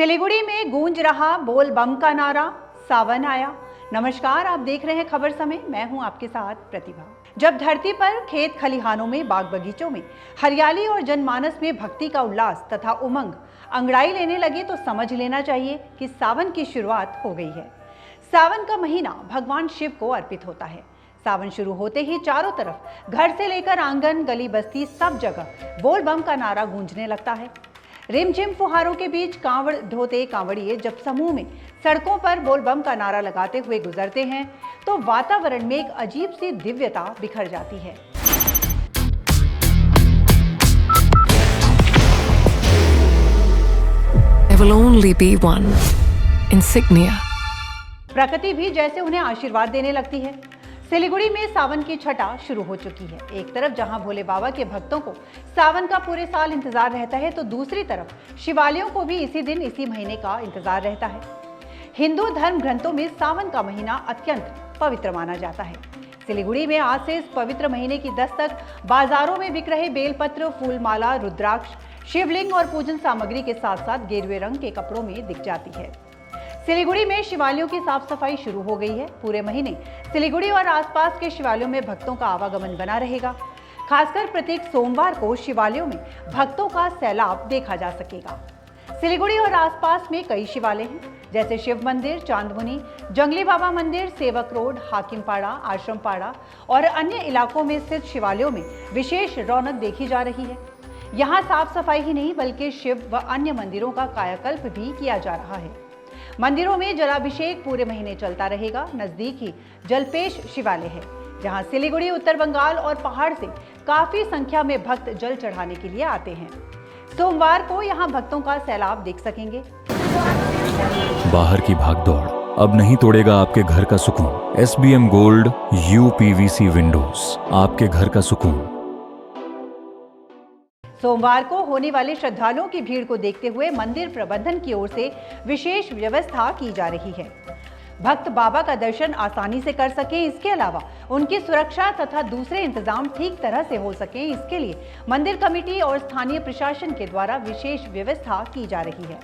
सिलीगुड़ी में गूंज रहा बोल बम का नारा, सावन आया। नमस्कार, आप देख रहे हैं खबर समय। मैं हूं आपके साथ प्रतिभा। जब धरती पर, खेत खलिहानों में, बाग बगीचों में हरियाली और जनमानस में भक्ति का उल्लास तथा उमंग अंगड़ाई लेने लगे तो समझ लेना चाहिए कि सावन की शुरुआत हो गई है। सावन का महीना भगवान शिव को अर्पित होता है। सावन शुरू होते ही चारों तरफ, घर से लेकर आंगन, गली बस्ती, सब जगह बोल बम का नारा गूंजने लगता है। रिमझिम फुहारों के बीच कांवड़ ढोते कांवड़िए जब समूह में सड़कों पर बोल बम का नारा लगाते हुए गुजरते हैं तो वातावरण में एक अजीब सी दिव्यता बिखर जाती है। There will only be one insignia. प्रकृति भी जैसे उन्हें आशीर्वाद देने लगती है। सिलीगुड़ी में सावन की छठा शुरू हो चुकी है। एक तरफ जहां भोले बाबा के भक्तों को सावन का पूरे साल इंतजार रहता है तो दूसरी तरफ शिवालयों को भी इसी दिन, इसी महीने का इंतजार रहता है। हिंदू धर्म ग्रंथों में सावन का महीना अत्यंत पवित्र माना जाता है। सिलीगुड़ी में आज से इस पवित्र महीने की दस्तक बाजारों में बिक रहे बेलपत्र, फूलमाला, रुद्राक्ष, शिवलिंग और पूजन सामग्री के साथ साथ गेरुए रंग के कपड़ों में दिख जाती है। सिलीगुड़ी में शिवालयों की साफ सफाई शुरू हो गई है। पूरे महीने सिलीगुड़ी और आसपास के शिवालयों में भक्तों का आवागमन बना रहेगा। खासकर प्रत्येक सोमवार को शिवालयों में भक्तों का सैलाब देखा जा सकेगा। सिलीगुड़ी और आसपास में कई शिवालय हैं, जैसे शिव मंदिर, चांदमुनी, जंगली बाबा मंदिर, सेवक रोड, हाकिमपाड़ा, आश्रमपाड़ा और अन्य इलाकों में स्थित शिवालयों में विशेष रौनक देखी जा रही है। यहाँ साफ सफाई ही नहीं बल्कि शिव व अन्य मंदिरों का कायाकल्प भी किया जा रहा है। मंदिरों में जलाभिषेक पूरे महीने चलता रहेगा। नजदीक ही जलपेश शिवालय है, जहां सिलीगुड़ी, उत्तर बंगाल और पहाड़ से काफी संख्या में भक्त जल चढ़ाने के लिए आते हैं। सोमवार को यहां भक्तों का सैलाब देख सकेंगे। बाहर की भागदौड़ अब नहीं तोड़ेगा आपके घर का सुकून। SBM गोल्ड UPVC विंडोज, आपके घर का सुकून। सोमवार को होने वाले श्रद्धालुओं की भीड़ को देखते हुए मंदिर प्रबंधन की ओर से विशेष व्यवस्था की जा रही है। भक्त बाबा का दर्शन आसानी से कर सकें, इसके अलावा उनकी सुरक्षा तथा दूसरे इंतजाम ठीक तरह से हो सकें, इसके लिए मंदिर कमेटी और स्थानीय प्रशासन के द्वारा विशेष व्यवस्था की जा रही है।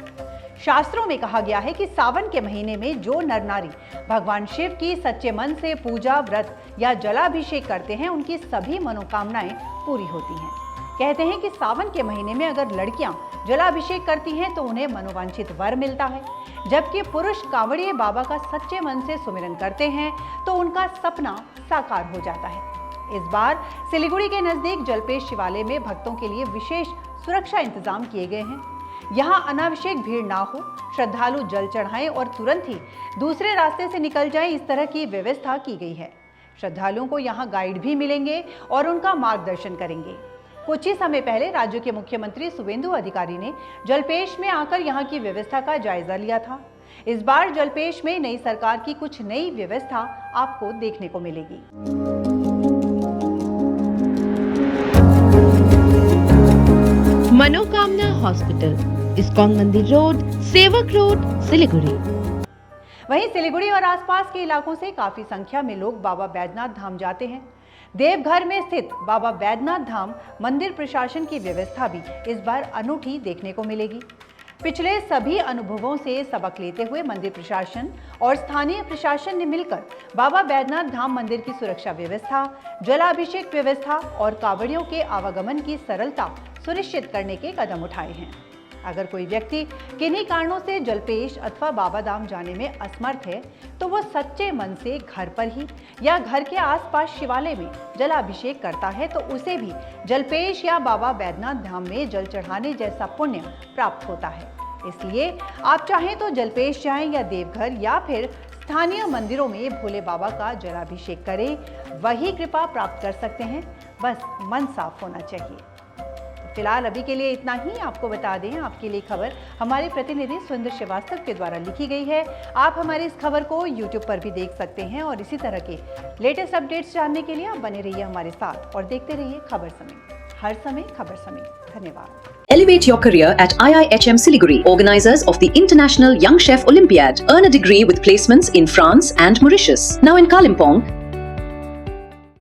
शास्त्रों में कहा गया है कि सावन के महीने में जो नर नारी भगवान शिव की सच्चे मन से पूजा, व्रत या जलाभिषेक करते हैं, उनकी सभी मनोकामनाएं पूरी होती हैं। कहते हैं कि सावन के महीने में अगर लड़कियां जलाभिषेक करती हैं तो उन्हें मनोवांछित वर मिलता है, जबकि पुरुष कांवड़िए बाबा का सच्चे मन से सुमिरन करते हैं तो उनका सपना साकार हो जाता है। इस बार सिलीगुड़ी के नजदीक जलपेश शिवालय में भक्तों के लिए विशेष सुरक्षा इंतजाम किए गए हैं। यहाँ अनावश्यक भीड़ ना हो, श्रद्धालु जल चढ़ाएं और तुरंत ही दूसरे रास्ते से निकल जाएं, इस तरह की व्यवस्था की गई है। श्रद्धालुओं को यहाँ गाइड भी मिलेंगे और उनका मार्गदर्शन करेंगे। कुछ ही समय पहले राज्य के मुख्यमंत्री शुवेंदु अधिकारी ने जलपेश में आकर यहां की व्यवस्था का जायजा लिया था। इस बार जलपेश में नई सरकार की कुछ नई व्यवस्था आपको देखने को मिलेगी। मनोकामना हॉस्पिटल, इस्कॉन मंदिर रोड, सेवक रोड, सिलीगुड़ी। वहीं सिलीगुड़ी और आसपास के इलाकों से काफी संख्या में लोग बाबा बैद्यनाथ धाम जाते हैं। देवघर में स्थित बाबा बैद्यनाथ धाम मंदिर प्रशासन की व्यवस्था भी इस बार अनूठी देखने को मिलेगी। पिछले सभी अनुभवों से सबक लेते हुए मंदिर प्रशासन और स्थानीय प्रशासन ने मिलकर बाबा बैद्यनाथ धाम मंदिर की सुरक्षा व्यवस्था, जलाभिषेक व्यवस्था और कांवड़ियों के आवागमन की सरलता सुनिश्चित करने के कदम उठाए हैं। अगर कोई व्यक्ति किन्हीं कारणों से जलपेश अथवा बाबा धाम जाने में असमर्थ है तो वो सच्चे मन से घर पर ही या घर के आसपास शिवालय में जलाभिषेक करता है तो उसे भी जलपेश या बाबा बैद्यनाथ धाम में जल चढ़ाने जैसा पुण्य प्राप्त होता है। इसलिए आप चाहें तो जलपेश जाएं या देवघर या फिर स्थानीय मंदिरों में भोले बाबा का जलाभिषेक करें, वही कृपा प्राप्त कर सकते हैं। बस मन साफ होना चाहिए। फिलहाल अभी के लिए इतना ही। आपको बता दें, आपके लिए खबर हमारे प्रतिनिधि सुंदर श्रीवास्तव के द्वारा लिखी गई है। आप हमारी इस खबर को YouTube पर भी देख सकते हैं और इसी तरह के लेटेस्ट अपडेट्स जानने के लिए आप बने रहिए हमारे साथ और देखते रहिए खबर समय। हर समय खबर समय। धन्यवाद। Elevate your career at IIHM Siliguri, organizers of the International Young Chef Olympiad. Earn a degree with placements in France and Mauritius. Now in Kalimpong,